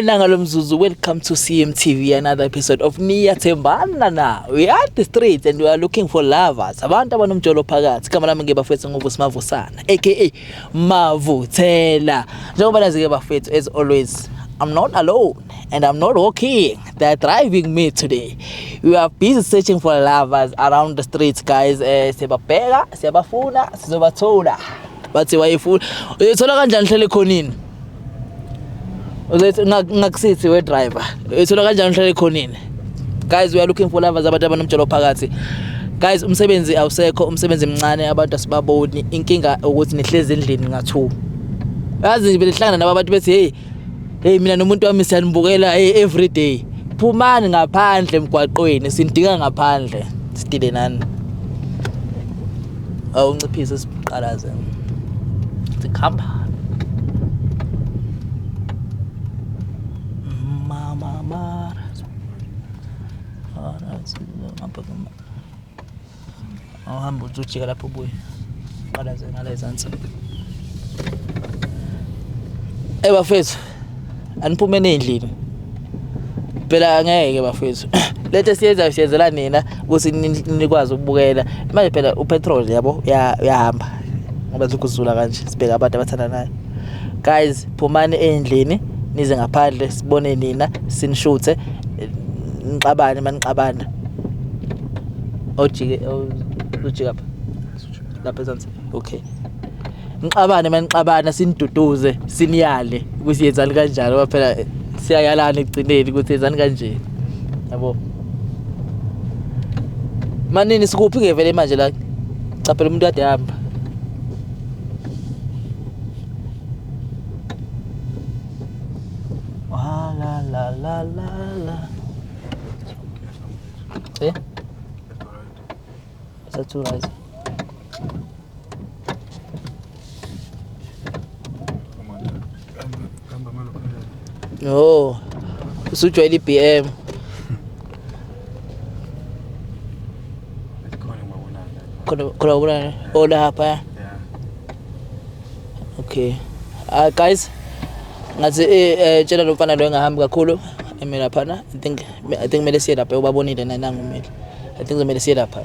Nangalomzuzu, welcome to CMTV, another episode of Niyathembana Na. We are at the streets and we are looking for lovers. Abantu abanomjolo phakathi. Kama nami ngebafethu ngoVusmavusana, aka Mavuthela. Njengoba nazi-ke bafethu, as always, I'm not alone and I'm not walking. They're driving me today. We are busy searching for lovers around the streets, guys. Siyababheka, siyabafuna, sizobathola. Bathi wayefuna. Uyithola kanjani hlele khonini? Ngakusithi we driver. Uyithola kanjani hlele khonini? Guys, we are looking for lovers abantu abanomjolo phakathi. Guys, umsebenzi awusekho, umsebenzi mncane, abantu asibaboni. Inkinga ukuthi nihlezi endlini nga2. Yazi belihlangana nabantu bethi hey mina nomuntu wami siyanibukela every day. Phumani ngaphandle emgwaqweni, sindinga ngaphandle. Sidile nani? Awunciphise siqalaze. Sikhamba. Mama. Hamba uzojika lapho buye. Qalaze ngale zansi. Bafethu. Aniphumene endlini. Phela ngeke bafethu. Lethe siyenzela nina ukuthi nikwazi ukubukela. Manje phela upetrol yabo yahamba. Ngoba ukuzula kanje sibheka abantu abathandanayo. Guys, phumani endlini nize ngaphandle sibone nina sinishuthe nixabane manixabana. Ojike lapha ezansi. Okay. Nixabane manixabana siniduduze siniyale ukuthi yenzani kanjani ngoba phela siyayalana ekugcineni ukuthi yenzani kanje. Yabo. Manini sikuphi ngevele manje la? Cha phela umuntu kade hamba. La. Eh? That's too nice. No. Usujwayele iBM. Khona ubona ola hapa. Okay. Guys, ngathi tshela lo mfana lo engahambi kakhulu emela phana. I think mele siye lapha ubabonile nanangumeli. I think mele siye lapha.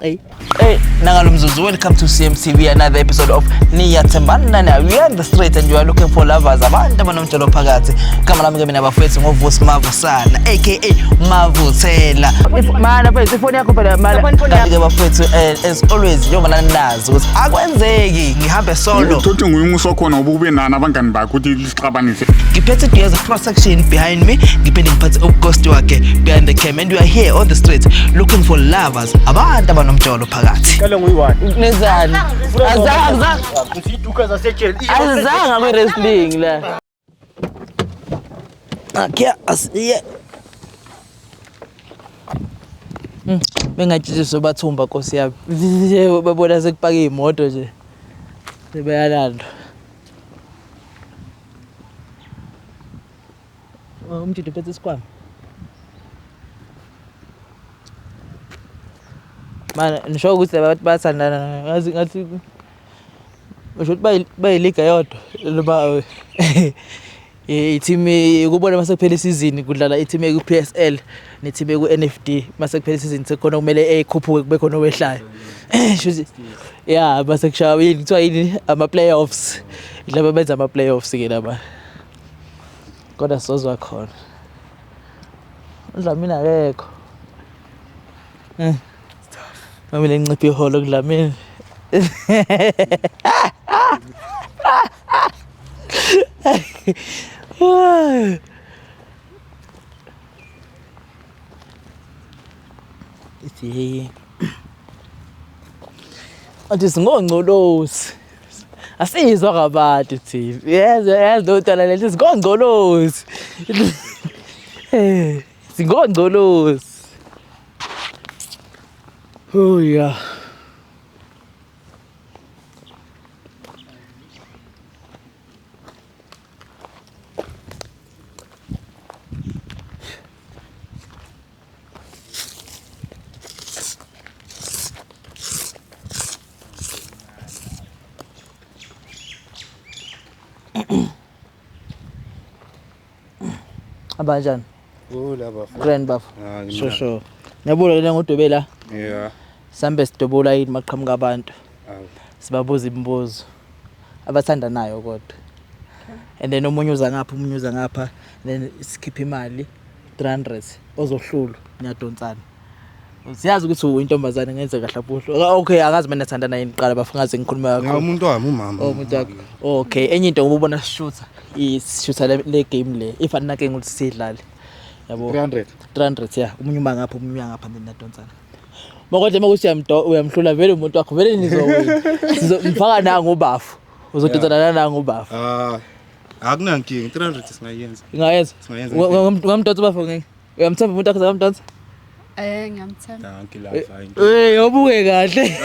Hey, Nangalomzuzu, welcome to CMTV, another episode of Niyathembana Na. We are in the street and we are looking for lovers. Abantu abanomjolo phakathi. Kama nami mina bafethu ngoVusmavusana, aka Mavuthela. Mana bafethu ifoni yakho phela mala. Kanti-ke bafethu as always njengoba nazi ukuthi akwenzeki ngihambe solo. Uthothi nguyumuso khona ubube nana abangani bakho ukuthi lixabanise. Ngiphethe there's a cross section behind me. Ngiphinde ngiphethe ubughost wakhe behind the cam and we are here on the street looking for lovers. Abantu abanomjolo phakathi. Kale nguyiwani? Nizani? Azange. Ngiziduka zasejele. Azange kwe wrestling la. Akya asiye. Bengathi sobathumba Nkosi yami. Babona sekupaka imoto nje. Sebayalanda. Umthithi uphethe isikhwama. Mana nisho ukuthi abantu bathandana ngathi usho ukuthi bayiliga yodwa loba i-team kubona mase kuphela isizini kudlala i-team eku-PSL ne-team eku-NFD mase kuphela isizini sekhona kumele ekhuphuke kube khona owehlayo. Shuthi yeah mase kushaya yini kuthiwa yini ama-playoffs laba benza ama-playoffs ke laba kodwa sozwa khona uDlamini akekho. Mamile ngiciphe iholo kuDlamini. Ithi athi singongcolosi. Asizwa kabantu thina. Yazi lo ntwana leli singongcolosi. Singongcolosi. Oh yeah. Abanjani? La bafu. Grand bafo. Sure. Sure. Ngiyabona le ngudobela. Yeah. Sambe sidobula yini maqhamuka abantu. Awu. Sibabuza imibuzo. Abathandanayo kodwa. And then omunye uza ngapha, then sikhipha imali 300 ozohlula niyadonsana. Siyazi ukuthi uyintombazane ngenze kahle buhlo. Okay, akazi mina nathandana yini qala bafungaze ngikhuluma yakho. Umuntu wami umama. Umuntu wakho. Okay, enye into ngubona sishutha le game le. Ifana ke ukuthi sidlale. Yabo. 300 yeah. Umunye uma ngapha then nadonsana. Makodwa makuthi uyamhlula vele umuntu wakho vele nizowina. Sizomfaka na ngobafu. Uzodonsana na ngobafu. Akunankinga 300 singayenza. Ingayenza. Ngamdonsa bafo ngeke. Uyamthemba umuntu wakho ngamdonsa? Ngiyamthemba. Hey, yobuke kahle.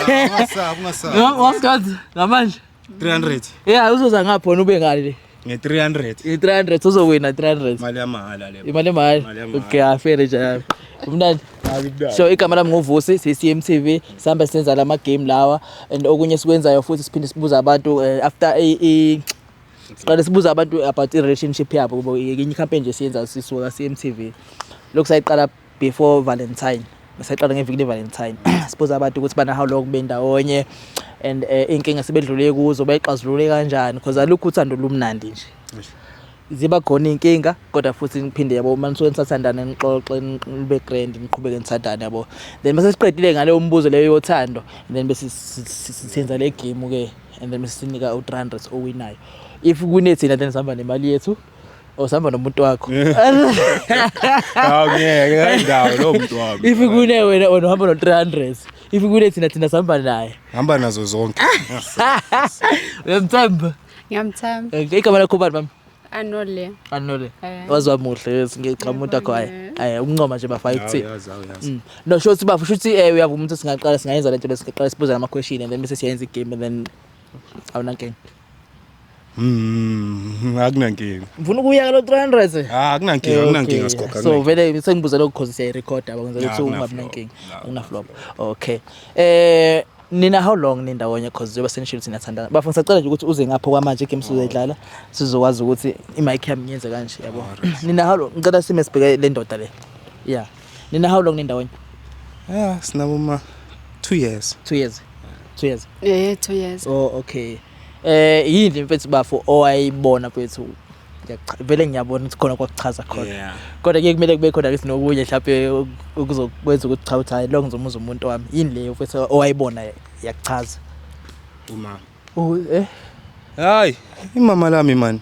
Ungasabi. Wasikhathi ngamanje 300. Yeah, uzoza ngaphona ube ngale. Nge300. I300 uzowina 300. Imali yamahala le. Imali emali. Okay, afere nje. Umnandi. So igama lami nguVusi, CMTV, sihamba senza lama game lawa and okunye sikwenzayo futhi siphinde sibuza abantu after siqale sibuza abantu about relationship yabo ngoba yenye campaign nje siyenza sisuka CMTV. Lokhu sayiqala before Valentine. Sayiqala ngeviki leValentine. Sibuza abantu ukuthi bana how long bendawonye and inkinga sebedlule kuzo bayixazulule kanjani because alukho uthando lumnandi nje. Ziba khona inkinga kodwa futhi ngiphinde yabo uma nisuke nisathandana nixoxe nibe grand niqhubeke nithandane yabo. Then mase siqedile ngale umbuzo leyo yothando then bese sisenza le game ke and then bese sinika u300 owinayo. If kunethina then sihamba nemali yethu osihamba nomuntu wakho. Ngeke indawo lo muntu wami. If kune wena uhamba no300. If kunethina thina sihamba naye. Hamba nazo zonke. Uyamthemba? Ngiyamthemba. Igama lakho bani mama? Anole. Wazwa muhle ngicela umuntu wakho hayi ukuncoma nje bafa ukuthi. Yazi. No shothi bafusha ukuthi uyavuma ukuthi singaqala singayenza lento lesiqala sibuza ama question and then bese siyenza igame and then awunankinga. Akunankinga. Ngifuna ukuyaka lo 300. Akunankinga sikhokha. So vele sengibuza lokho because siya record abakwenza ukuthi ungabi nankinga. Una flop. Okay. Nina how long nindawonye because yoba senishilo thina thandana. Bafuna sacela nje ukuthi uze ngapho kwamanje game sizodlala sizokwazi ukuthi imic yami ngiyenze kanje yabo. Nina how long ngicela sime sibheke le ndoda le. Yeah. Nina how long nindawonye? Yeah, sinabo ma 2 years. 2 years. 2 years. 2 years. Oh okay. Yini mfethu bafo owayibona mfethu vele ngiyabona ukuthi khona kwakuchaza khona kodwa ke kumele kube khona ke nokunye mhlawumbe ukuzokwenza ukuthi cha uthi hayi lo ngizomuza umuntu wami yini leyo mfethu owayibona yakuchaza Uma hayi imama lami man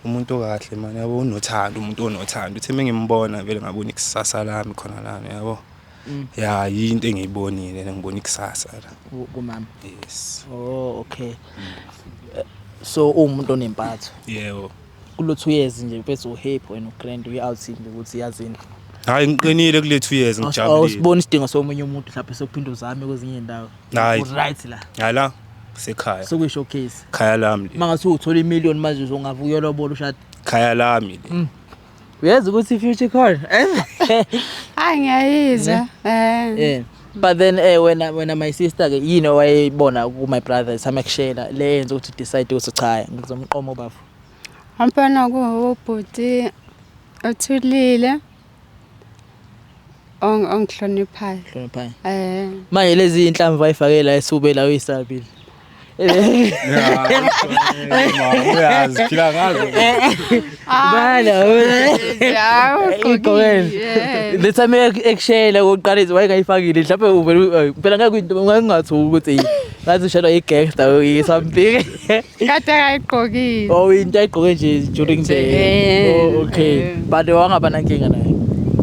umuntu kahle man yabo unothando umuntu onothando uthi mengimbona vele ngabona ikusasa lami khona lana yabo ya yinto engiyibonile ngibona ikusasa la kumama yes okay so umuntu onempatho yebo kulo 2 years nje mfethu uhappy wena ugrand uyaoutsini ukuthi yazini hayi ngiqinile kule 2 years ngijabulile usibona isidingo somunye umuntu mhlawumbe sokuphinda uzame kwezinye indawo right la hala sekhaya sokuyi showcase khaya lami mangase uthola imillion manje uzongavuka lobola ushada khaya lami uyazi ukuthi future call Hayi ngiyayizwa. But then when my sister ke yini wayibona ku my brother samekushela le yenza ukuthi decide ukuthi cha ngizomqoma bafu Ampana kubhuti othulile ongihloniphayo. Manje lezi inhlamvu ayifakela esubela uyisabile. Uyazi phila ngazo. Bala. Let's say ekushela koqalisa wayengayifakile mhlawumbe phela ngakuyinto ngangathuki ukuthi ngathi ushadwa igangster something. Kade ayigqokile. Oh into ayigqoke nje during the okay but wangaba nankinga naye.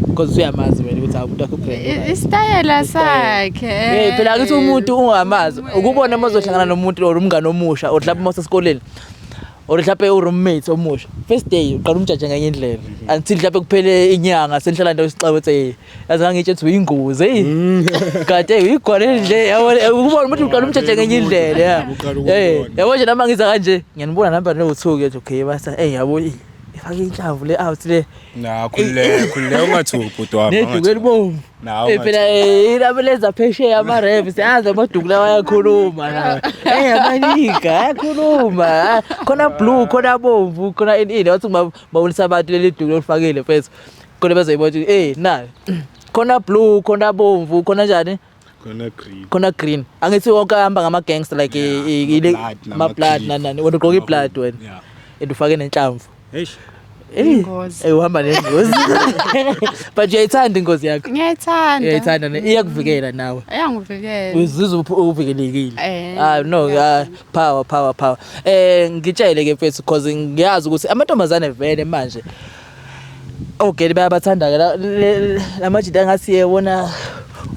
Because uyamazi wena ukuthi umuntu akho brand. Istyle sakhe. Phela ukuthi umuntu ungamazi ukubona mazohlangana nomuntu or umngane omusha or mhlawumbe masesikoleni or mhlawumbe uroommate omusha first day uqala umjaje ngenye indlela until mhlawumbe kuphele inyanga senihlala ndawo isixabethe yazi ngangitshe ukuthi uyingozi kade uyigole nje yabona ukubona ukuthi uqala umjaje ngenye indlela yabo nje nama ngiza kanje ngiyanibona namba no2 ke okay basa yabo fake inhlamvu le out le Na khulile ungathuki bhuti wami. neduku elibomvu phela ilabeleza phesheya ama-rap siyazi amaduku lawa ayakhuluma nawo amanika ayakhuluma khona blue khona bomvu khona ini wathi mabonisa abantu leli duku lolifakile mfethu khona bezoyibona ukuthi nayo khona blue khona bomvu khona njani khona green angithi wonke ahamba ngama-gangster like ama-blood nani wena ugqoke i-blood wena and ufake nenhlamvu Ingozi. Uhamba nengozi. But uyayithanda ingozi yakho? Ngiyayithanda. Uyayithanda iyakuvikela nawe. Iyangivikela. Uzizwa uvikelekile. No, power. Ngitshele ke mfethu because ngiyazi ukuthi amantombazane vele manje okay bayabathanda ke lamajida angasi yebona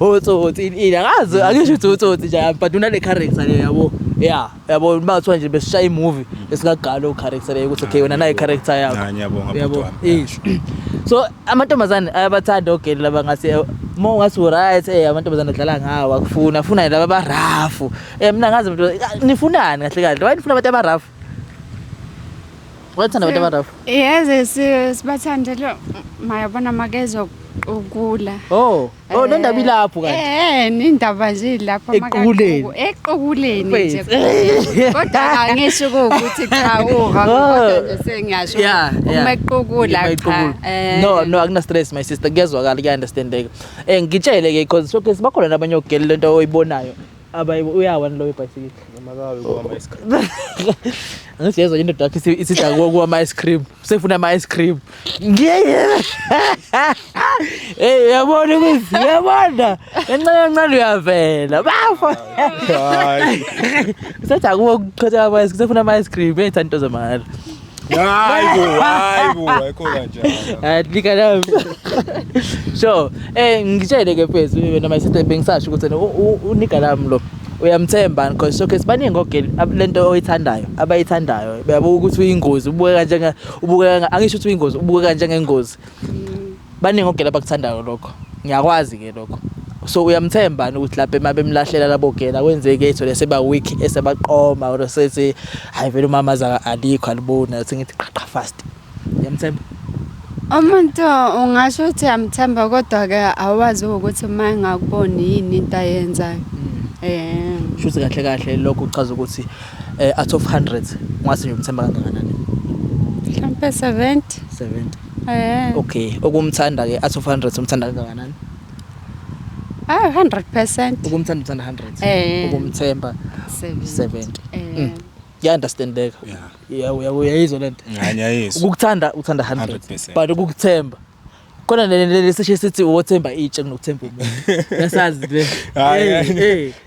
utsotsi ingazi angisho ukuthi utsotsi nje but unale character le yabo yabo bathiwa nje besishaya imovie esikagalo character le ukuthi okay wena nayi character yakho ngiyabonga so amantombazane ayabathanda ogeli laba ngasi mo ngasi right amantombazane adlala ngawo akufuna laba barafu mina ngazi nifunani kahle kahle why nifuna abantu abarafu wathanda abantu abarafu Yeze sibathandela mayabona makezo ukula nendaba ilapho kanti indaba nje lapho eqokuleni nje kodwa angisho ukuthi cha kodwa nje sengiyasho uma eqokula cha no akuna stress my sister kuyezwakala kuyaunderstandeka ngitshele ke because so sibakhona nabanye ogeli lento oyibonayo uyawani lo ibhayisikili makawe kuhamba ice cream angisiyezwa into yakhe isithi akuwa ice cream sefuna ama ice cream ngiyayela yabona ukuthi yabona encane uyavela bafa sithi akuwa kuqhatha ama ice cream sefuna ama ice cream yeyithanda into zamahhala hayibo ayikho kanjalo lika nami so ngitshele ke mfethu wena mayisithi bengisasho ukuthi unika lami lo uyamthemba because so sibaningi ogeli lento oyithandayo abayithandayo bayabo ukuthi uyingozi ubukeka angisho ukuthi uyingozi ubukeka njengengozi baningi ogeli abakuthandayo lokho ngiyakwazi ke lokho so uyamthemba ukuthi lapha emabemlahlela labogela kwenzeke etho leseba week esebaqoma or sethi hayi vele umamaza alikho alibona uthi ngithi qhaqa fast uyamthemba umuntu ungasho ukuthi amthemba kodwa ke awazi ukuthi uma ngakuboni yini into ayenzayo shuthi kahle lokho uchaza ukuthi out of 100 ngase uyamthemba kangakanani mhlambe 70 okay okumthanda ke out of 100 umthanda kangakanani 100% ukumthanda 100 ukumthemba 70 understandeka uyayizwa lento ngiyayizwa ukuthanda uthanda 100 but ukuthemba khona lesisho sithi uthemba itshe kunokuthemba umuntu yasazi le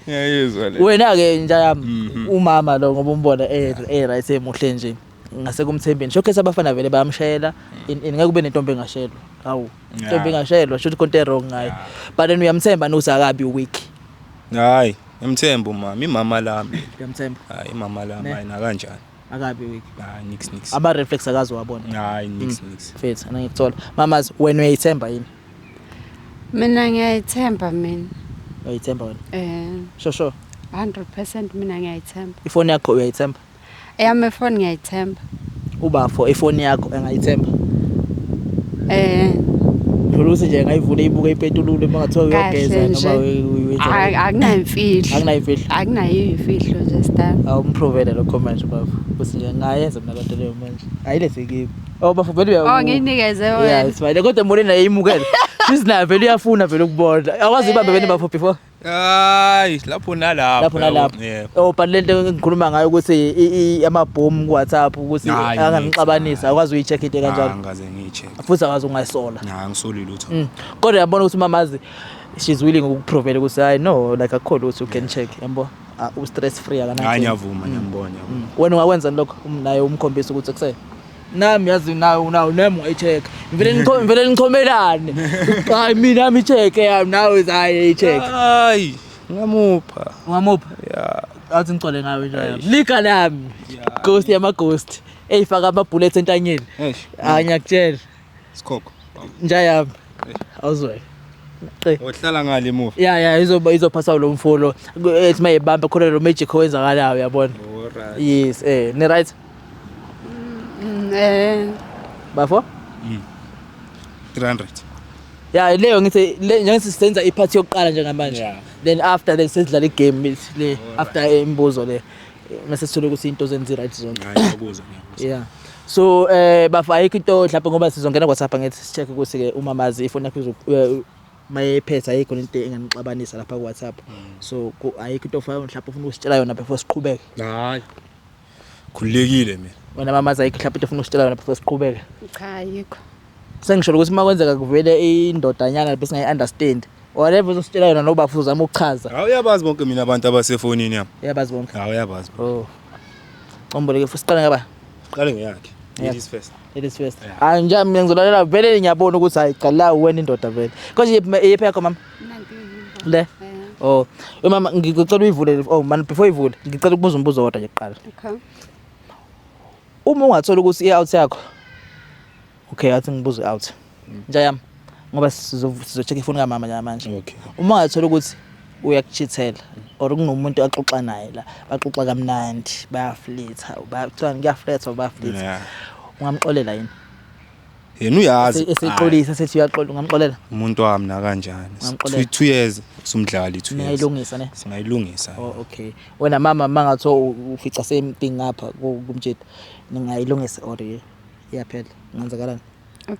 ngiyayizwa le wena ke njayami umama lo ngoba umbona right emuhle nje ngase kumthembeni showcase abafana vele bayamshayela ngeke kube nentombi engashayelwa hawu intombi engashayelwa shothi konke wrong ngayo but then uyamthemba nosakabi week hayi ngimthemba imama lami uyamthemba hayi imama lami ayina kanjani akabi week hayi nix ama reflex akazi wabona hayi nix mfethu angikuthola mamazi wena uyayithemba yini mina ngiyayithemba mina uyayithemba wena sure 100% mina ngiyayithemba ifoni yakho uyayithemba eyami ifoni ngiyayithemba ubafo ifoni yakho engayithemba Loluthi nje ngayivula ibuka ipetulule mangathiwa uyogeza noma uyenza akunayifihlo nje star awumprovide lo comment bafo bese nje ngayenza mina kanti leyo manje ayilese kimi bafo vele nginikeze wena yes vale kodwa molena yayimukela sizina vele uyafuna vele ukubona akwazi ubambe bene bafo before hayi lapho nalapho but lento ngikhuluma ngayo ukuthi amabhomu ku WhatsApp ukuthi anganixabanisa akwazi uyicheck into kanjalo angaze ngiyicheck futhi akwazi ungayisola ngisoli lutho kodwa yabona ukuthi mamazi she's willing ukuprovide ukuthi I know like a call ukuthi you can check yabo u stress free akanathi ngiyavuma ngiyambona wena ungakwenza lokho naye umkhombisa ukuthi kusena nami yazi nawe nami ungayicheck vele ngikhomelane hayi mina ami check yami nawe hayi check hayi ngamupha yeah athi ngicole ngawe nje lika lami ghost yama ghost eyifaka ama bullets entanyeni ngiyakutshela sikhokho njayami awuzwe ohlala ngale emuva yeah izophasa lo mfolo ethi mayibambe khona lo magic owenzakalayo yabona yes ni right bafo 300. yeah leyo ngithi njengoba sisenza iphathi yokuqala njengamanje Yeah. then after then sesidlala igame le after imbuzo le mase sithole ukuthi into zenzi right zonke Ngiyakuzwa. yeah so bafa ayikho into mhlawumbe ngoba sizongena WhatsApp ngithi sicheck ukuthi ke umamazi ifoni yakho mayephetha ayikho into enganixabanisa lapha ku WhatsApp so ayikho into mhlawumbe ufuna ukusitshela yona before siqhubeke Hayi. Khulekile mina. wena mamazi ayikho mhlawumbe into ufuna ukusitshela yona before siqhubeke Cha ayikho. sengisho ukuthi makwenzeka kuvele indodanyana bese ngayi understand whatever uzositshela yona noba futhi uzama ukuchaza Awuyabazi bonke mina abantu abasefonini yami. yabazi bonke Awuyabazi. oh omboleke futhi siqala ngaba Qale ngeyakhe. Yeah. Ladies first. ladies first anja mina ngizolalela vele ngiyabona ukuthi hayi qala wena indoda vele konje yephi yakho mama le oh mama ngicela uyivule oh man before ivule ngicela ukubuza umbuzo wodwa nje kuqala Okay. uma ungathola ukuthi i-out yakho okay athi ngibuze out njayami ngoba sizocheck ifoni kamama manje Okay. uma ungathola ukuthi uyakuchithela or kunomuntu axoxa naye la baxoxa kamnandi bayaflitha bayakuthiwa ngiyaflitha bayaflitha Yeah. ungamxolela yini Yena uyazi. esixolisa sethi uyaxola ungamxolela Umuntu wami nakanjani. Ngamxolela. 2 years usumdlali 2 years. niyayilungisa ne Singayilungisa. oh okay wena mama mangatho ufica same thing ngapha kumtshela ningayilungisa or iyaphela ngenzakalani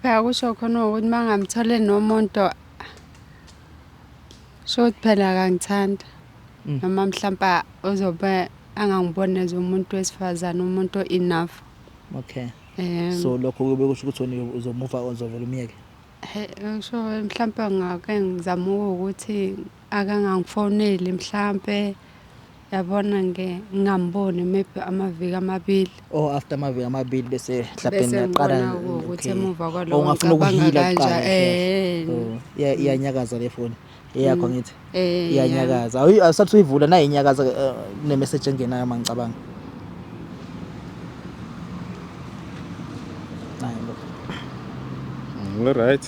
Phela kusho khona ukuthi mangamthole nomuntu shothi phela akangithanda. Noma mhlawumbe uzobe angangibona as umuntu wesifazana umuntu enough. okay so lokho kube kusho ukuthi uzomove uzovela umyeke Ngisho mhlawumbe ngake ngizama ukuthi akangangifoneli mhlawumbe yabona ngingamboni maybe amaviki amabili. oh after amaviki amabili bese mhlawumbe Bese ngiyaqala ngibona ukuthi emuva kwalokho ungafuna ukuhila kanje kuqala iyanyakaza le phone eyakho ngithi yeah. iyanyakaza asathi uyivula na inyakaza ne message engenayo mangicabanga All right.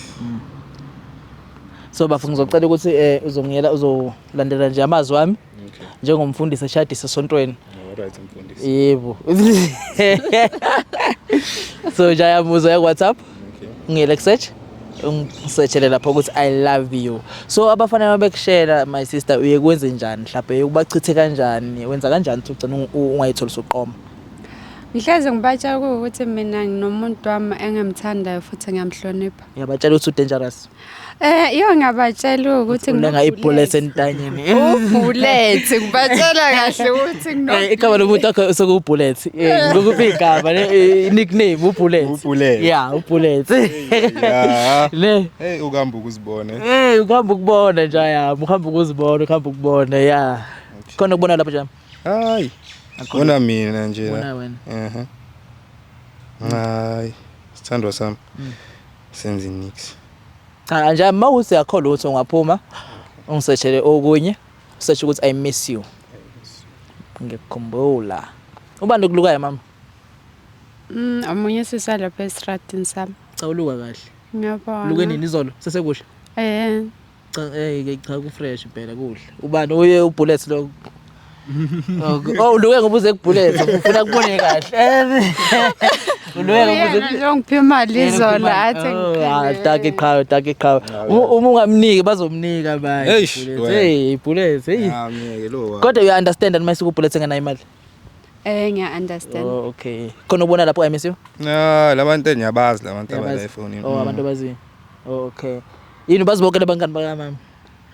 so bafu ngizocela ukuthi uzongiyela uzolandela nje amazwi wami Okay. njengomfundisi eshadisa esontweni All right mfundisi. yebo so jayamuzo ya WhatsApp Okay. ngiyele search ungisearchele lapho ukuthi I love you so abafana mabekushare my sister uye kwenze njani mhlawumbe ubachithe kanjani wenza kanjani ukuthi ugcina ungayitholi soqoma Ngihleze ngibatshela ukuthi mina nginomuntu wami engamthandayo futhi ngiyamhlonipha. ngiyabatshela ukuthi dangerous Iyo ngabatshela ukuthi ulenga ibullet entanyeni bullet ngibatshela kahle ukuthi igama lomuntu wakho sokubullet ngokuphi igama nickname ubullet Ubullet. yeah ubullet Yeah. le Hey ukamba ukuzibona. uhamba ukubona nje ya uhamba ukubona yeah khona ukubona lapha nje Hayi. Khona mina nje. ubona wena Hayi. Sithandwa sami. Senze nix. cha nje mawuse yakho lutho ungaphuma ungisearchele okunye search ukuthi I miss you ngikukhumbula ubani kulukayo mama amunye sisala lapha estradini sami. cha uluka kahle Ngiyabona. luke nini izolo sesekusha cha cha ku fresh phela kuhle ubani uye ubullet lo oh luke ngobuze kubullet ufuna kubone kahle Uyena lo ngiphe imali izola athi take qhawe uma ungamniki bazomnika manje bullet hey Ngeke lo. kodwa you understand and mase kubullet ngena imali ngiya understand. oh okay khona ubona lapho I miss you Labantu engiyabazi labantu abala iPhone. oh abantu bazi oh okay yini bazibokela bangani baka mama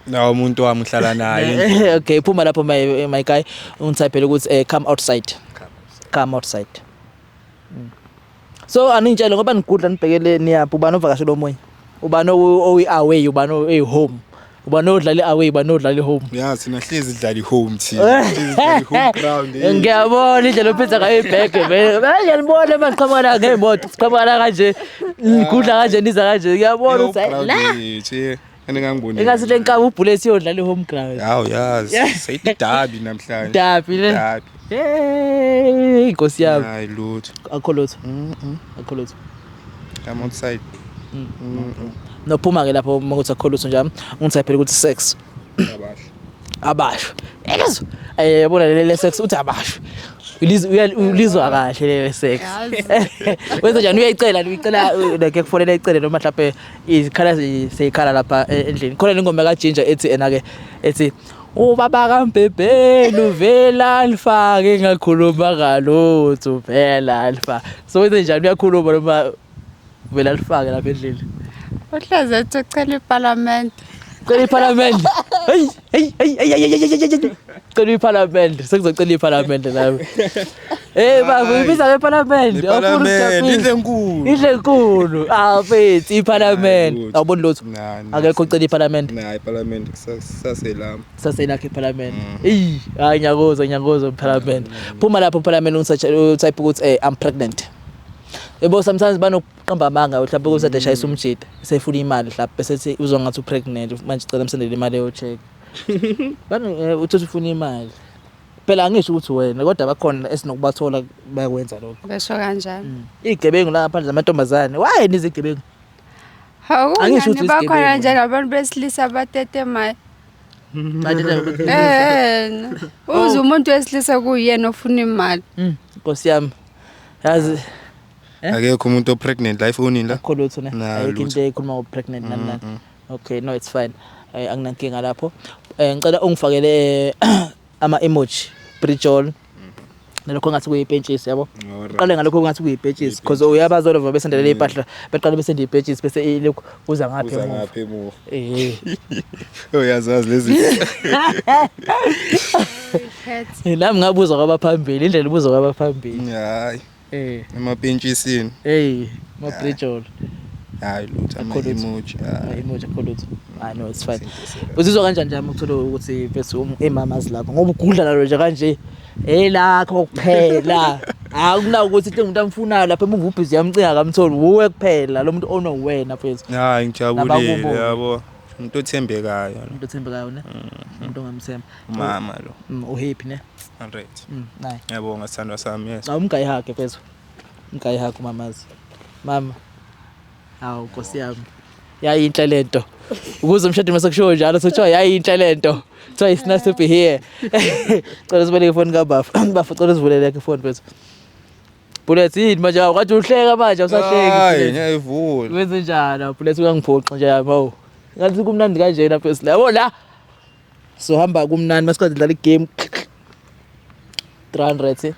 Nawo umuntu wami uhlala naye. okay phuma lapho my guy ungitypele ukuthi come outside so anintshela ngoba ngigudla nibhekele niyaphi ubani ovakashela omunye ubani owi away ubani oyi home ubani odlala away ubani odlala home Ya sina hlezi idlala home thina. Hlezi idlala home ground. ngiyabona indlela ophetha ngayo ibheke manje ngibona masiqhamuka la ngemoto siqhamuka la kanje ngigudla kanje niza kanje ngiyabona ukuthi la. Ene ngangiboni. engathi le nkaba ubullet yodlala home ground Hawu yazi. Seyithi dabi namhlanje. dabi le Dabi. hey inkosi yami Hayi lutho. akho lutho Come outside. nophuma ke lapho makuthi akho lutho nje ungithaphela ukuthi sex Abasho. abasho yebo yabona le sex uthi abasho ulizwa kahle leyo sex wenza njani uyayicela like kufonela icele noma mhlawumbe izikhala seyikhala lapha endlini khona lengoma kaJinja ethi ena ke ethi ubaba kaMbebheni uvela alifake ngakhuluma ngalutho vela alifake so wenza njani uyakhuluma noma vela alifake lapha endlini uhlaze ethi ucela iParliament cela iParliament hey cela iParliament sekuzocela iParliament nawe baba ubiza iParliament idle enkulu mfethu iParliament awuboni lutho akekho ucela iParliament iParliament saselakhe iParliament hayi nyakozo iParliament phuma lapho iParliament utype ukuthi I'm pregnant yebo sometimes banokuqamba amanga mhlawumbe ukuthi shayisa umjida sefuna imali mhlawumbe bese sethi uzongathi upregnant manje cela msendele imali yo check uthi ufuna imali phela angisho ukuthi wena kodwa bakhona esinokubathola bayakwenza lokho besho kanjani igebengu la ngaphandle zamantombazane why nizigebengu angisho ukuthi bakhona njalo abantu besilisa abatetemayo uze umuntu wesilisa kuyena ofuna imali Nkosi yami yazi akekho umuntu opregnant la efonini la akholotho ne ayikho into ekhuluma ngopregnant nani okay no it's fine anginankinga lapho ngicela ungifakele ama emoji brijol nalokho ngathi kuyipentshisi yabo qale ngalokho ngathi kuyipentshisi because uyabaza lova besendelela impahla beqale besende ipentshisi bese lokho uza ngaphi emuva uyazazi lezi nami ngabuza kwabaphambili indlela ubuza kwabaphambili hayi emapentshisi ma brijol hayi lutho ama emoji akholotho no it's fine uzizwa kanjani nje ukuthola ukuthi bese emamazi lapho ngoba ugudla nalo nje kanje lakho kuphela akuna ukuthi into umuntu amfunayo lapha emuvubhizi yamcinga kamtholi uwe kuphela lo muntu ono wena mfethu hayi ngijabulile yabo umuntu othembekayo ne umuntu ongamthemba umama lo uhappy ne right nayi ngiyabonga sithandwa sami yes umgayihage mfethu umgayihage umamazi mama awu Nkosi yami yayinhle lento ukuze umshado masekusho njalo sokuthiwa yayinhle lento kuthiwa it's nice to be here cela sibeleke ifoni kabafa cela sivuleleke ifoni mfethu Bullet yini manje akwathi uhleka manje awusahleki hayi ngiyayivula wenze njani Bullet uyangiphoxa nje yabo ngathi kumnandi kanje lapha phela yabo la so hamba kumnandi masikade dlala igame 300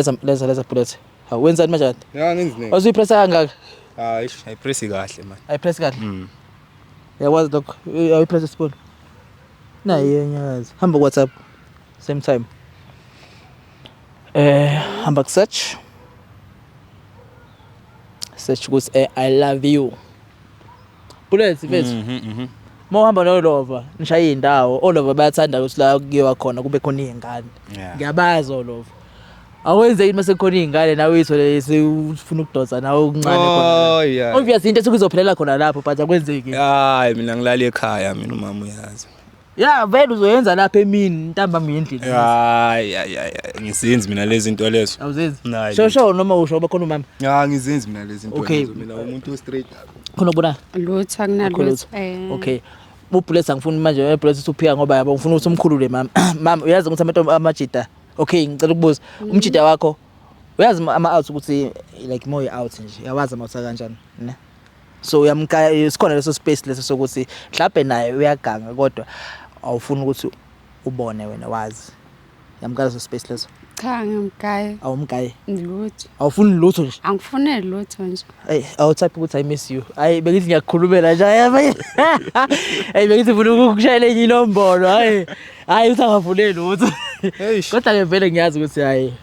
let's Bullet wenzani manje ngenzini awuzipressa kangaka hayi ayipress kahle man ayipress kahle yawazi lokho ayipress spoon nayi nyakazi hamba WhatsApp same time hamba ku search ukuthi I love you Bullet mfethu mohamba nolova nishaya indawo olova bayathanda ukuthi la kuyiwa khona kube khona izingane ngiyabaza olova awenze yini mase khona izingane nawe uyithole ufuna ukudonsa nawe okuncane khona obviously into esukuzophelela khona lapho but akwenzeki hayi mina ngilala ekhaya mina umama uyazi vele uzoyenza lapha emini ntambama endlini hayi ngizenzi mina lezi zinto lezo awuzenzi shosho noma usho bakhona umama ngizenzi mina lezi zinto lezo mina umuntu straight khona ubona lutho akunalutho okay Bullet angifuni manje Bullet usuphika ngoba yabo ngifuna ukuthi umkhulule mama uyazi ukuthi amantombi amajida okay ngicela ukubuza umjida wakho uyazi ama outs ukuthi like more out nje yawazi amawutha kanjani ne so uyamka sikhona leso space leso sokuthi mhlawumbe naye uyaganga kodwa awufuni ukuthi ubone wena wazi yamkala leso space leso cha ngimgaye awumgaye lutho awufuni lutho nje angifune lutho nje awutype ukuthi I miss you hayi bekithi ngiyakhulumela nje hayi bekithi ufuna ukukushayela enye inombolo hayi usangafune lutho kodwa ke vele ngiyazi ukuthi hayi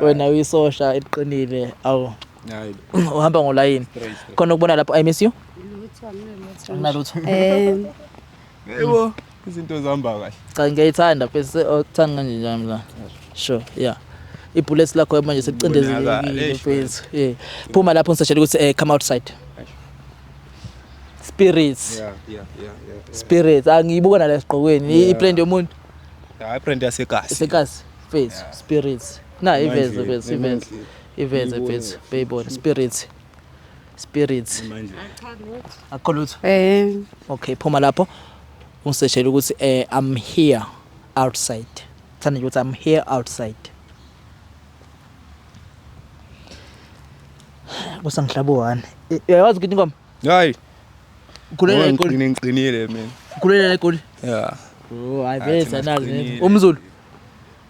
wena uyisosha eqinile awu hayi uhamba ngolayini khona ukubona lapho I miss you lutho yebo izinto zihamba kahle cha ngiyayithanda bese uthanda kanje njalo la sure yeah ibullets lakho manje sekucindezelekile mfethu phuma lapho ngisashela ukuthi come outside spirits spirits angiyibuka nala esiqokweni ibrand yomuntu hayi brand yasekasi esekasi face spirits na iveze mfethu bayibona spirits akholutho okay phuma lapho ungiseshela ukuthi I'm here outside thanda ukuthi I'm here outside kusangihlabo one. Uyawazi ukuthi ingoma? Hayi. Ukhulela eGoli. Ngiqinile mina. Ukhulela eGoli. Yeah. Oh, ayibesa nazi. Umzulu.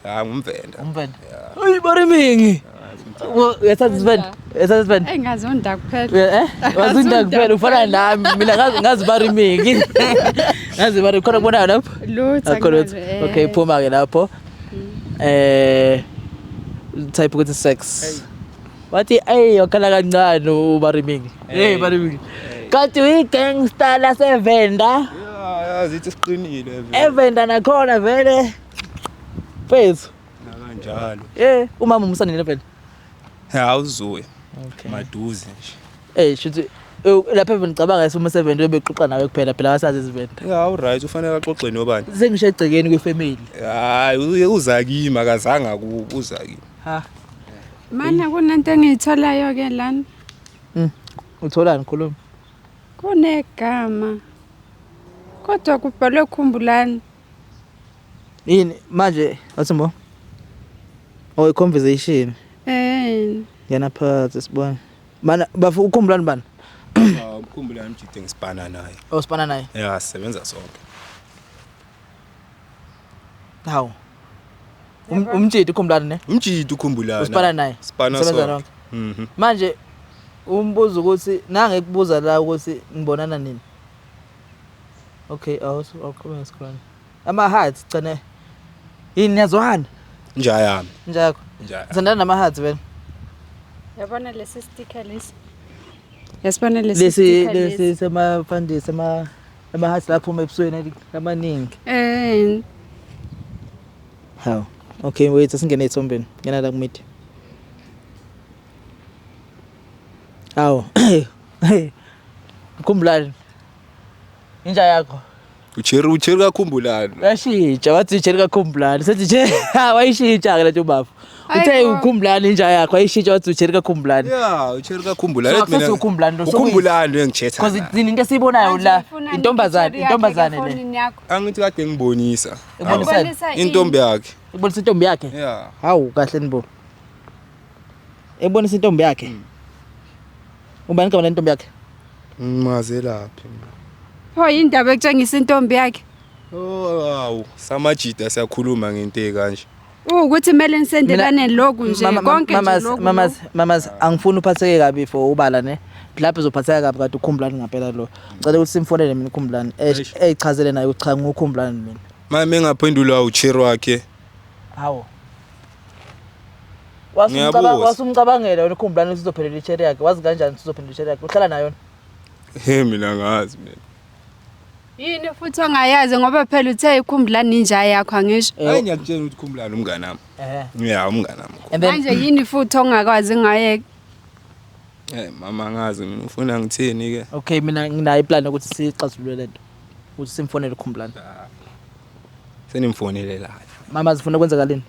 Ya ngumvenda. Umvenda. Hayi barimingi. Yasazi Sven. Yasazi Sven. Engazonda kuphela. Wazonda kuphela ufana nami. Mina ngazi barimingi. Ngazi bari khona kubona lapho. Lutho. Okay, phuma ke lapho. Type ukuthi sex. Wathi ay wakhala kancane ubarimingi. Hey barimingi. Kanti uyigangster la sevenda. Yeah, zithi siqinile. Evenda nakhona vele. Phezu. Kanjalo. Umama umsanile phela. Ha uzuye. Okay. Maduze nje. Shuthi lapha ngicabanga uma 7 bebeqoqa nawe kuphela phela wasazi izivenda. Yeah, alright ufanele axoxe nobani. Sengisho egcekeni kwefamily. Hayi uzakimi akazanga uzakimi. Ha. Mana kunento engiyitholayo ke lana. Utholani khuluma? Kunegama. Kodwa kubhalwe Khumbulani. Yini manje wathimbo? Oh conversation. Yana phansi sibona. Mana bafu ukhumbulani bani? Ukhumbulani mjide ngisipana naye. Usipana naye? Yeah, sisebenza sonke. Hawu. Umjidi ukhumbulani ne? Umjidi ukhumbulana. Usipana naye? Sisebenza sonke. Manje umbuzo ukuthi nange kubuza la ukuthi ngibonana nini. Okay, awukhuluma screen. Ama hearts cene. Yini yazwana? Njayami. Njako. Njaya. Sandana nama hearts vele. Yabona lesi sticker lesi. Yasibona lesi sticker lesi. Lesi sema fandi sema hearts lapho ebusweni amaningi. Haw. Okay, wait asingene ethombeni. Ngena la kumidi. Haw. Ukhumbulani? Inja yakho. Ucheri kakhumbulani. Yashintsha wathi ucheri kakhumbulani. Sethi nje wayishintsha ke lethu bafu. Uthe ukhumbulani inja yakho ayishintsha wathi ucheri kakhumbulani. Yeah, ucheri kakhumbulani. Mina sethi ukhumbulani lo. Ukhumbulani engithetha. Because zini into esibonayo la intombazane le. Angithi kade ngibonisa. Ebonisa intombi yakhe. Ebonisa intombi yakhe? Yeah. Hawu kahle nibo. Ebonisa intombi yakhe. Ubani kama intombi yakhe? Maze laphi. Pho indaba ekutshengisa intombi yakhe. Oh, samajida siyakhuluma ngento ekanje. Ukuthi kumele nisendelane lokhu nje konke nje lokhu. Mamas angifuni uphatheke kabi for ubala ne. Lapho uzophatheka kabi kade ukhumbulani ngempela lo. Ngicela ukuthi simfonele mina ukhumbulani. Eyichazele naye ucha ngukhumbulani mina. Mama engaphendula ucheri wakhe. Hawo. Wasumcabangela wena ukhumbulani ukuthi uzophendula icheri yakhe. Wazi kanjani uzophendula icheri yakhe? Uhlala nayo. Mina ngazi mina. Yini futhi ongayazi ngoba phela uthe ikhumbulani inja yakho angisho. Hayi ngiyakutshela ukuthi ukhumbulani umngane wami. Yeah, umngane wami. Manje yini futhi ongakwazi ngaye? Mama ngazi mina ufuna ngithini ke? Okay, mina nginayo iplan ukuthi sixazulule lento. Ukuthi simfonele ukhumbulani. Senimfonele la. Mama zifuna kwenzeka lini?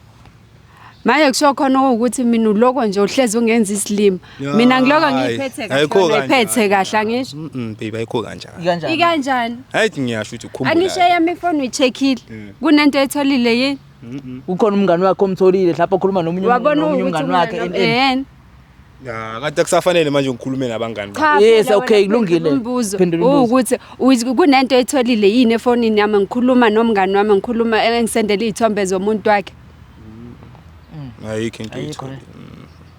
Manje kusho khona ukuthi mina uloko nje uhlezi ungenza isilima. Mina ngiloko ngiphethe kahle angisho. Baby ayikho kanjani. Ikanjani? Hayi ngiyasho ukuthi ukhumbula. Anishe yami ifoni uyicheckile. Kunento etholile yini? Ukhona umngani wakhe omtholile lapho okhuluma nomunye umngani wakhe Ya, kade kusafanele manje ngikhulume nabangani bami. Yes, okay, kulungile. Phendula ukuthi kunento etholile yini efonini yami ngikhuluma nomngani wami ngikhuluma engisendela izithombe zomuntu wakhe. Ayikho into etholile.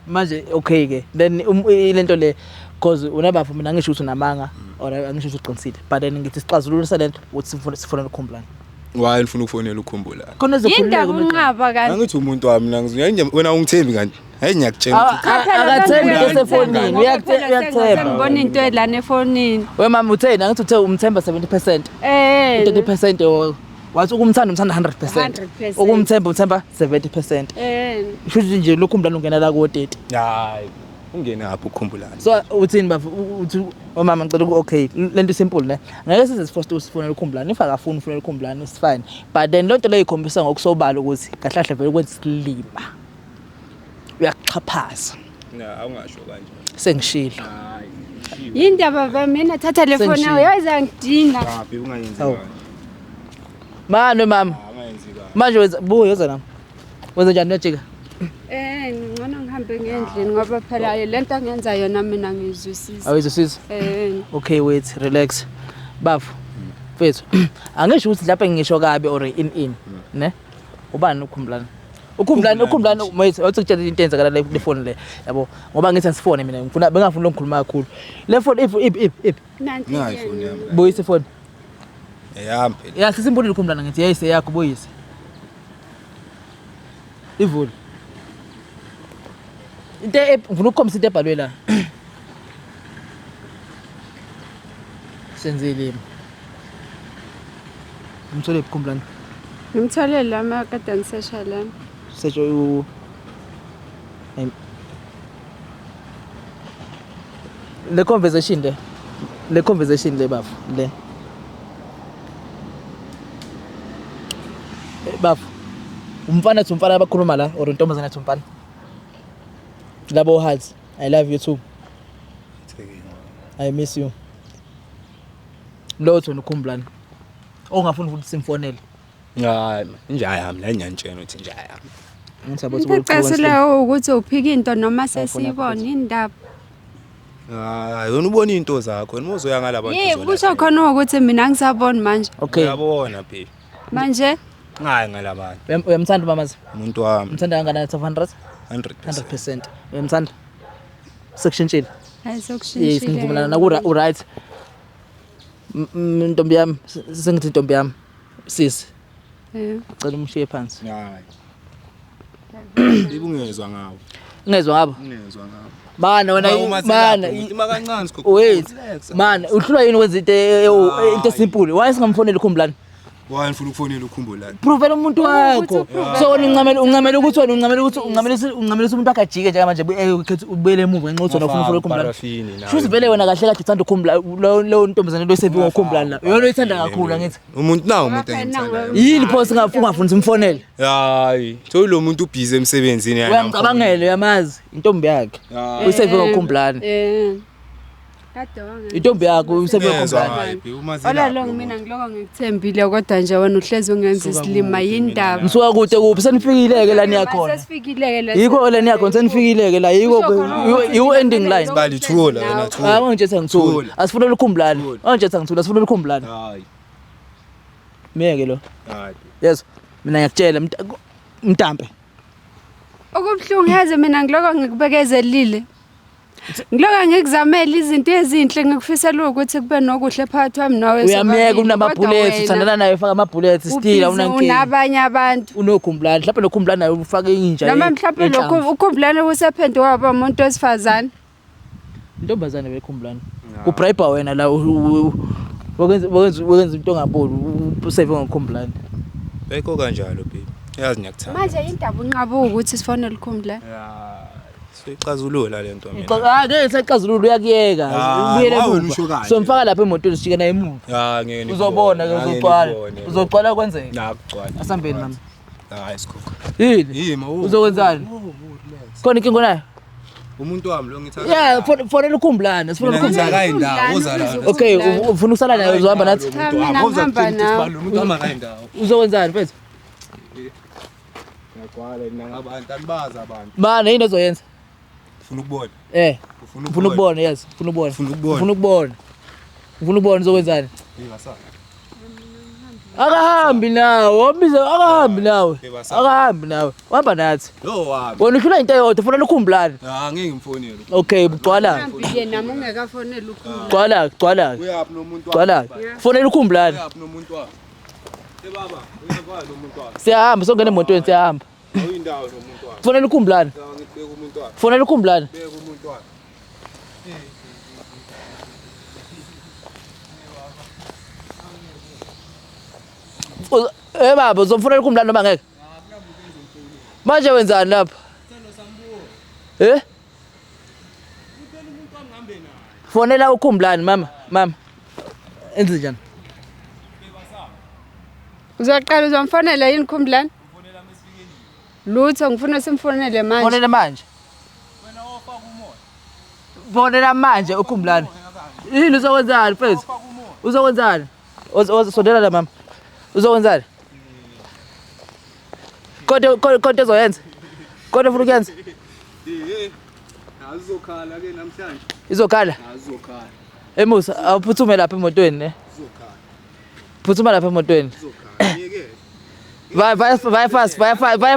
Manje okay ke. Then lento le because unabafu mina ngisho ukuthi unamanga or angisho ukuthi uqinisile. But then ngithi sixazululisa lento ukuthi sifonele ukhumbulani. Why ufuna ukufonela ukhumbulani? Khona zokhululeka unqaba kanti. Angithi umuntu wami mina wena ungithembi kanti. Hayi ngiyakutshela ukuthi akathembi esefonini uyakuthemba. Ngibona into elana efonini. We mama utheni angithi uthe umthemba 70%. 30% wathi ukumthanda 100%. Ukumthemba 70%. Futhi nje lokhumbulani ungena la ku 30. Hayi. Ungena apho ukhumbulani. So uthini bafu uthi mama ngicela okay lento simple ne. Ngeke size sifoste usifonela ukhumbulani. If akafuni ufonela ukhumbulani is fine. But then lonto le ikhombisa ngokusobala ukuthi kahlahle vele kwenza isilima. Uyakuxhaphaza. Awungasho kanje. Sengishilo. Hayi. Yindaba mina thatha le phone yawe yaza ngidina. Hayi ungayenzi kanje. Mano mama. Angayenzi kanje. Manje wenza buyo yeza nami. Wenza njani nejika? Ngcono ngihambe ngendlini ngoba phela lento angenza yona mina ngizwisisa. Awuzwisisi? Okay, wait, relax. Bafu. Mfethu, angisho ukuthi lapha ngisho kabi or in, ne? Ubani ukhumbulana? Ukhumbulana mate, awuthi kutshela into enzakala le phone le, yabo. Ngoba ngithi asifone mina, ngifuna bengafuna ukukhuluma kakhulu. Le phone if. Nanti Ngayi phone yami. Buyise phone. Eyami. Ya sisimbonile ukhumbulana ngithi yayise yakho buyise. Ivule. Into ngifuna ukukhombisa into ebhalwe la. Senzile. Ngithole ukhumbulana. ngimthole lama kade ngisesha lana. Search u le conversation le bafu le bafu umfana thumfana abakhuluma la or intombazana thumfana labo hearts I love you too I miss you lotho nokhumbulana ongafuni ukuthi simfonele Hayi njaya yami la nyantshenga uthi njaya yami. Ngicela ukuthi uphike into noma sesibona indaba. Hayi wena ubona into zakho wena uzoya ngala bantu Yebo kusho khona ukuthi mina ngisaboni manje. Okay uyabona phi Manje ngayi ngala bantu uyamthanda mamazi umuntu wami umthanda kangakanani 500 100% uyamthanda sekushintshile ayisokushintshile. Ngivumelana naku right ntombi yami sengithi ntombi yami sisi cela umshiye phansi hayi ibungezwa ngawo ungezwa ngabo ungezwa ngawo mana wena mana ima kancane sikho wait mana uhlula yini wenza into simple why singamfonela ukhumbulana why ngifuna ukufonela ukhumbulana prove umuntu wakho so uncamela ukuthi ungamela umuntu wakhe ajike nje manje ubele emuva ngenxa ukuthi ufuna ukukhumbulana shuthi vele wena kahle kahle uthanda ukukhumbula lo ntombazane lo sebiwe ukukhumbulana yona uyithanda kakhulu angithi umuntu nawo umuntu engithanda yini pho singafuni simfonele hayi so lo muntu ubhizi emsebenzini yana uyangicabangela uyamazi intombi yakhe usebiwe ukukhumbulana intombi yakho usebiwe ukukhumbulana ola lo mina ngiloko ngikuthembile kodwa nje wena uhlezi ungenza isilima yindaba ngisuka kude kuphi senifikileke la niyakhona sesifikileke la yiko la niyakhona senifikileke la yiko ending line balithola wena thola angithetha ngithula asifuna ukukhumbulana angithetha ngithula asifuna ukukhumbulana hayi meke lo hayi yes mina ngiyakutshela mntampe okubhlungu yazi mina ngiloko ngikubekezelile ngiloko ngikuzamela izinto ezinhle ngikufisela ukuthi kube nokuhle phakathi wami nawe uyamyeka unamabullets uthandana naye ufaka amabullets still awunankinga unabanye abantu unokhumbulana mhlawumbe lokhumbulana naye ufake inja noma mhlawumbe lokhu ukhumbulana kusephendwe waba umuntu wesifazane intombazane bekhumbulana kubribe wena la wakwenza into ongaboni useve ngokhumbulana beko kanjalo baby yazi ngiyakuthanda manje indaba unqaba ukuthi sifonele ukhumbulana sicazulula lento mina ngeke sicazulula uyakuyeka ubuyele emuva so mfaka lapha emotweni sijike naye emuva ngeke uzobona ke uzocwala kwenzeka nakucwala asambeni mama hayi sikhokho yini uzokwenzani khona inkingo nayo umuntu wami lo ngithatha yeah fonela ukhumbulana sifuna ukhumbulana kayindawo ozala okay ufuna ukusala naye uzohamba nathi ngihamba nawe umuntu wami kayindawo uzokwenzani mfethu ngiyagwala nangabantu alibaza abantu mana yini ozoyenza ufuna ukubona ufuna ukubona yes ufuna ukubona uzokwenzani akahambi nawe wahamba nathi wena uhlula into eyodwa ufuna ukukhumbulana ngeke ngimfonele okay gcwala nami ungekafonela ukhumbulana uyaphi nomuntu fonela ukhumbulana uyaphi nomuntu wakho baba uyakwazi nomuntu wakho siyahamba songena emotweni siyahamba uyindawo nomuntu wakho fonela ukhumbulana ngibeka umuntu wakho fonela ukhumbulana beka umuntu wakho baba uzomfonela ukhumbulana noma ngeke manje wenzani lapha fonela ukhumbulana mama enze njani uzoqala uzomfonela yini ukhumbulana lutho ngifuna simfonele manje fonela manje wena ofaka umoya fonela manje ukhumbulana yini uzokwenzani mfethu uzokwenzani sondela la mama uzokwenzani kodwa uzoyenza kodwa ufuna ukuyenza Azokhala ke namhlanje. Izokhala? Azokhala. Musa, awuphuthume lapha emotweni ne? Azokhala. Phuthuma lapha emotweni. Azokhala. Ngeke. Vaya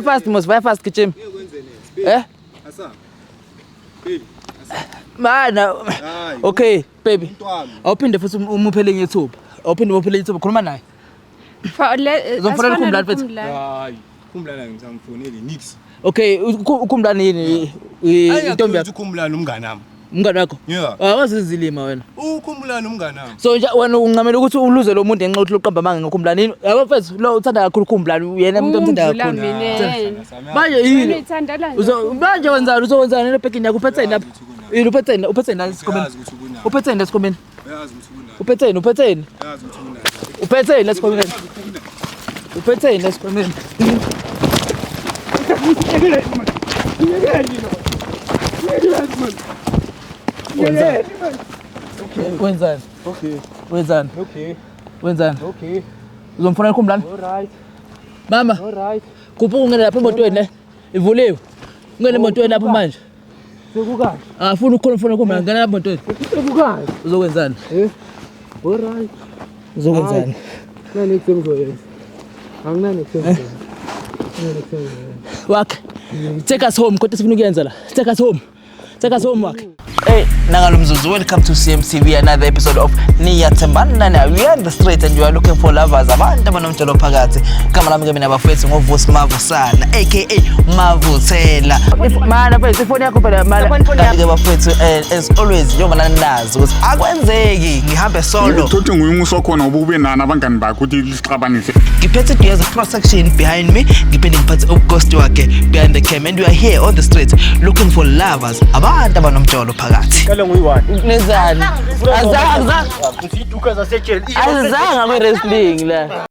fast Musa, vaya fast gijima. Ngeke Asa. Baby. Mana. Okay, baby. Mntwana. Awuphinde futhi umuphele ngethuba. Awuphinde umuphele ngethuba. Khuluma naye. Uzomfonela uKhumlani mfethu. Hayi. Khumlani ngisamfoneli nix. Okay, uKhumlani yini intombi yakho? uKhumlani umngane wami. Umngane wakho? Yeah. Awazi izilima wena. uKhumlani umngane wami. So nje wena ungamela ukuthi uluze lo muntu enxa uthi loqamba manga ngoKhumlani yini? Yabo mfethu lo uthanda kakhulu uKhumlani yena umuntu omthanda kakhulu. Manje yini? Manje wenzani uzowenzani lebhekini yakho uphetheni lapha? Yini uphetheni la esikhomeni? Uphetheni la esikhomeni? Uyazi ukuthi kunani. Uphetheni? Uyazi ukuthi kunani. Uphetheni la esikhomeni? Uphetheni la esikhomeni? Wenzani? Okay. Wenzani? Okay. Wenzani? Okay. Uzomfonela uKhumlani? Alright. Mama, Alright. kuphi ungena lapha emotweni ne? Ivuliwe. Ungena emotweni lapha manje. Sekukahle. Afuna ukukhona uKhumlani ngena lapha emotweni. Sekukahle. Uzokwenzani? Alright. Uzokwenzani? Nani ekuzokwenza. Anginani ekuzokwenza. Wakhe. Take us home kodwa sifuna ukuyenza la. Take us home. Take us home wakhe. Hey, nangalo mzuzu, welcome to CMTV, another episode of Niyathembana. We are on the street and you are looking for lovers. Abantu abanomtshelo phakathi. Igama lami ke mina bafethu ngoVusi Mavusana aka Mavuthela. Mana mfethu ifoni yakho phela mala. Kanti ke bafethu as always njengoba nazi ukuthi akwenzeki ngihambe solo. Uthi nguyumuso okhona ubube nani abangani bakho ukuthi lisixabanise. Ngiphethe Diyeza Protection behind me. Ngiphinde ngiphethe uGhost wakhe behind the cam and we are here on the street looking for lovers. Abantu abanomtshelo phakathi. Kale nguyiwani. Nizani? Azange Ngiduka zasejele. kwi wrestling la.